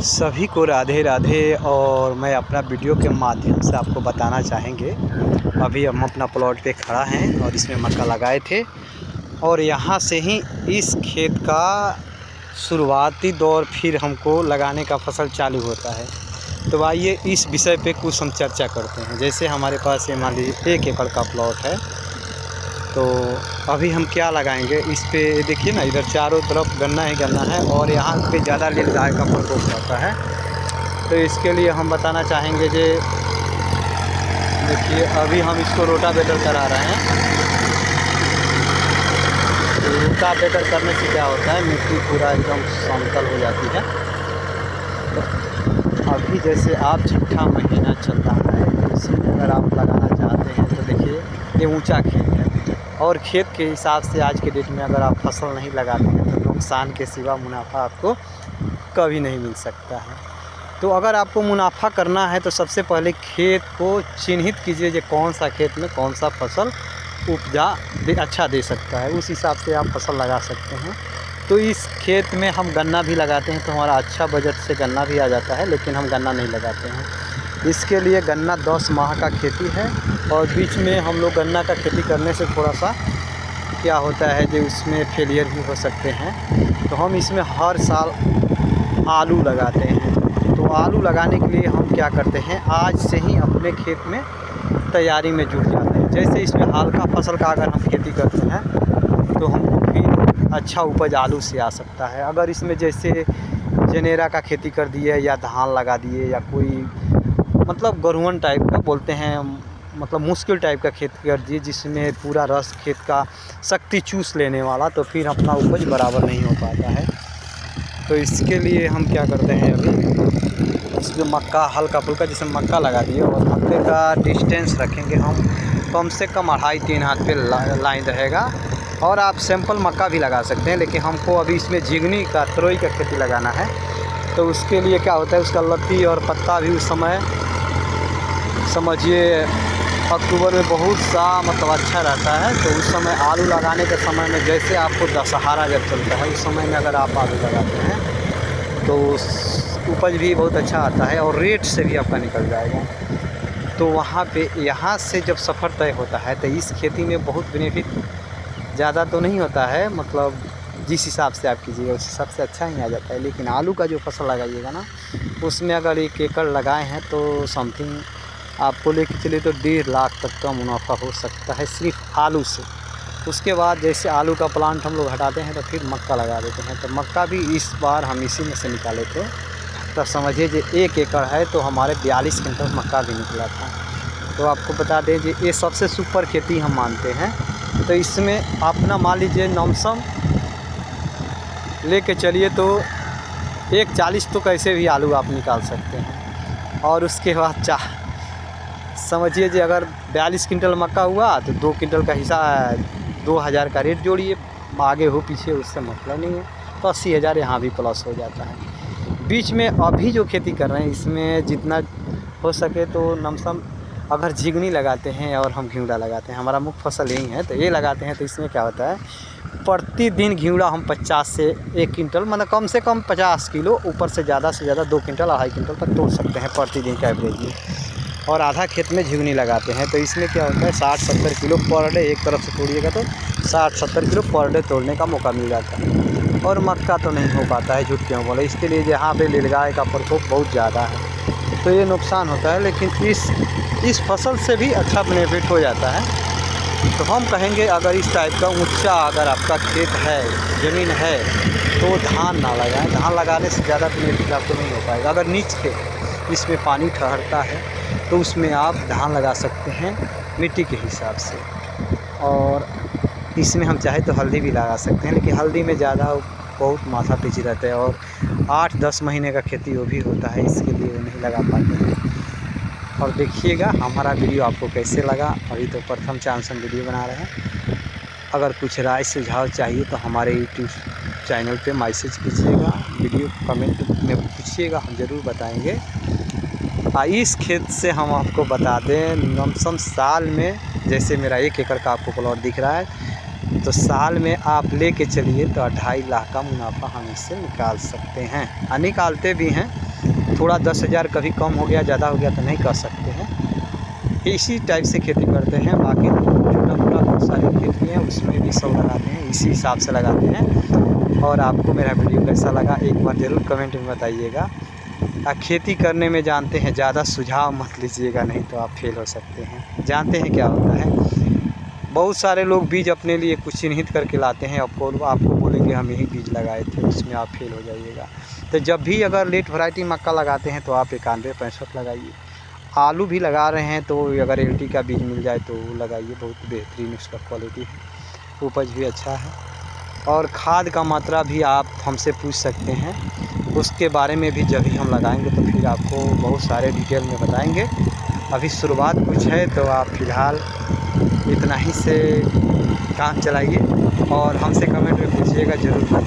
सभी को राधे राधे। और मैं अपना वीडियो के माध्यम से आपको बताना चाहेंगे, अभी हम अपना प्लॉट पे खड़ा हैं और इसमें मक्का लगाए थे और यहाँ से ही इस खेत का शुरुआती दौर फिर हमको लगाने का फसल चालू होता है। तो आइए इस विषय पे कुछ हम चर्चा करते हैं। जैसे हमारे पास ये मान लीजिए 1 एकड़ का प्लॉट है, तो अभी हम क्या लगाएंगे इस पे देखिए ना, इधर चारों तरफ गन्ना ही गन्ना है और यहाँ पे ज़्यादा नीलगाय का प्रकोप रहता है। तो इसके लिए हम बताना चाहेंगे जे देखिए अभी हम इसको रोटावेटर करा रहे हैं। तो रोटावेटर करने से क्या होता है, मिट्टी पूरा एकदम समतल हो जाती है। तो अभी जैसे आप 6ठा महीना चल रहा है, तो इसमें अगर आप लगाना चाहते हैं तो देखिए ये ऊंचा खेत है और खेत के हिसाब से आज के डेट में अगर आप फसल नहीं लगाते हैं तो नुकसान के सिवा मुनाफा आपको कभी नहीं मिल सकता है। तो अगर आपको मुनाफा करना है तो सबसे पहले खेत को चिन्हित कीजिए जो कौन सा खेत में कौन सा फसल उपजा अच्छा दे सकता है, उस हिसाब से आप फसल लगा सकते हैं। तो इस खेत में हम गन्ना भी लगाते हैं तो हमारा अच्छा बजट से गन्ना भी आ जाता है, लेकिन हम गन्ना नहीं लगाते हैं। इसके लिए गन्ना 10 माह का खेती है और बीच में हम लोग गन्ना का खेती करने से थोड़ा सा क्या होता है जो उसमें फेलियर भी हो सकते हैं। तो हम इसमें हर साल आलू लगाते हैं। तो आलू लगाने के लिए हम क्या करते हैं, आज से ही अपने खेत में तैयारी में जुट जाते हैं। जैसे इसमें हल्का फसल का अगर हम खेती करते हैं तो हमको फिर अच्छा उपज आलू से आ सकता है। अगर इसमें जैसे जनेरा का खेती कर दिए या धान लगा दिए या कोई मतलब गरुवन टाइप का बोलते हैं, मतलब मुश्किल टाइप का खेती कर दिए जिसमें पूरा रस खेत का शक्ति चूस लेने वाला, तो फिर अपना उपज बराबर नहीं हो पाता है। तो इसके लिए हम क्या करते हैं, अभी इसमें मक्का हल्का फुल्का जैसे मक्का लगा दिए और मक्के का डिस्टेंस रखेंगे हम कम से कम 2.5-3 हाथ पे लाइन रहेगा। और आप सिंपल मक्का भी लगा सकते हैं, लेकिन हमको अभी इसमें झिंगनी का तरोई का खेती लगाना है। तो उसके लिए क्या होता है, उसका लत्ती और पत्ता भी उस समय समझिए अक्टूबर में बहुत सा मतलब अच्छा रहता है। तो उस समय आलू लगाने के समय में जैसे आपको दशहरा जब चलता है उस समय में अगर आप आलू लगाते हैं तो उपज भी बहुत अच्छा आता है और रेट से भी आपका निकल जाएगा। तो वहाँ पे यहाँ से जब सफ़र तय होता है तो इस खेती में बहुत बेनिफिट ज़्यादा तो नहीं होता है, मतलब जिस हिसाब से आप कीजिएगा उस हिसाब से अच्छा ही आ जाता है। लेकिन आलू का जो फसल लगाइएगा ना, उसमें अगर 1 एकड़ लगाए हैं तो समथिंग आपको लेके चलिए तो 1.5 लाख तक का मुनाफा हो सकता है सिर्फ आलू से। उसके बाद जैसे आलू का प्लांट हम लोग हटाते हैं तो फिर मक्का लगा देते हैं। तो मक्का भी इस बार हम इसी में से निकाले थे। तो समझिए जो 1 एकड़ है तो हमारे 42 क्विंटल मक्का भी निकला था। तो आपको बता दें कि ये सबसे सुपर खेती हम मानते हैं। तो इसमें अपना मान लीजिए लमसम लेके चलिए तो 1.40 तो कैसे भी आलू आप निकाल सकते हैं। और उसके बाद समझिए जी अगर 42 क्विंटल मक्का हुआ तो 2 क्विंटल का हिस्सा 2000 का रेट जोड़िए, आगे हो पीछे उससे मतलब नहीं है, तो 80,000 यहाँ भी प्लस हो जाता है। बीच में अभी जो खेती कर रहे हैं इसमें जितना हो सके तो लमसम अगर झिंगनी लगाते हैं और हम घिउड़ा लगाते हैं, हमारा मुख्य फसल यही है, तो ये लगाते हैं तो इसमें क्या होता है, प्रतिदिन घिउड़ा हम 50 से 1 क्विंटल मतलब कम से कम 50 किलो, ऊपर से ज़्यादा 2 क्विंटल 2.5 क्विंटल तक तोड़ सकते हैं प्रतिदिन का एवरेज में। और आधा खेत में झिंगनी लगाते हैं तो इसमें क्या होता है 60-70 किलो पर डे, एक तरफ से तोड़िएगा तो 60-70 किलो पर डे तोड़ने का मौका मिल जाता है। और मक्का तो नहीं हो पाता है, झूठ क्यों बोले, इसके लिए जहाँ पे नीलगाय का प्रकोप बहुत ज़्यादा है तो ये नुकसान होता है। लेकिन इस फसल से भी अच्छा बेनिफिट हो जाता है। तो हम कहेंगे अगर इस टाइप का ऊंचा अगर आपका खेत है, ज़मीन है, तो धान ना लगाएं। धान लगाने से ज़्यादा बेनिफिट आपको नहीं हो पाएगा। अगर नीच खेत इसमें पानी ठहरता है तो उसमें आप धान लगा सकते हैं मिट्टी के हिसाब से। और इसमें हम चाहे तो हल्दी भी लगा सकते हैं, लेकिन हल्दी में ज़्यादा बहुत माथा पीछी रहता है और 8-10 महीने का खेती वो भी होता है, इसके लिए वो नहीं लगा पाते हैं। और देखिएगा हमारा वीडियो आपको कैसे लगा। अभी तो प्रथम चांस हम वीडियो बना रहे हैं। अगर कुछ राय सुझाव चाहिए तो हमारे यूट्यूब चैनल पे मैसेज कीजिएगा, वीडियो कमेंट में पूछिएगा, हम ज़रूर बताएंगे। इस खेत से हम आपको बता दें लमसम साल में जैसे मेरा 1 एकड़ का आपको प्लॉट दिख रहा है, तो साल में आप लेके चलिए तो 2.5 लाख का मुनाफा हम इससे निकाल सकते हैं, निकालते भी हैं। थोड़ा 10,000 कभी कम हो गया ज़्यादा हो गया तो नहीं कर सकते हैं। इसी टाइप से खेती करते हैं। बाकी छोटा मोटा बहुत सारी खेती है उसमें भी सब लगाते हैं, इसी हिसाब से लगाते हैं। और आपको मेरा वीडियो कैसा लगा एक बार ज़रूर कमेंट में बताइएगा। खेती करने में जानते हैं ज़्यादा सुझाव मत लीजिएगा, नहीं तो आप फेल हो सकते हैं। जानते हैं क्या होता है, बहुत सारे लोग बीज अपने लिए कुछ चिन्हित करके लाते हैं, आपको बोलेंगे हम यही बीज लगाए थे, उसमें आप फेल हो जाइएगा। तो जब भी अगर लेट वैरायटी मक्का लगाते हैं तो आप 91-65 लगाइए। आलू भी लगा रहे हैं तो अगर LT का बीज मिल जाए तो वो लगाइए, बहुत बेहतरीन उसका क्वालिटी है, उपज भी अच्छा है। और खाद का मात्रा भी आप हमसे पूछ सकते हैं, उसके बारे में भी जब ही हम लगाएंगे तो फिर आपको बहुत सारे डिटेल में बताएंगे। अभी शुरुआत कुछ है तो आप फ़िलहाल इतना ही से काम चलाइए और हमसे कमेंट में पूछिएगा, ज़रूर बताएं।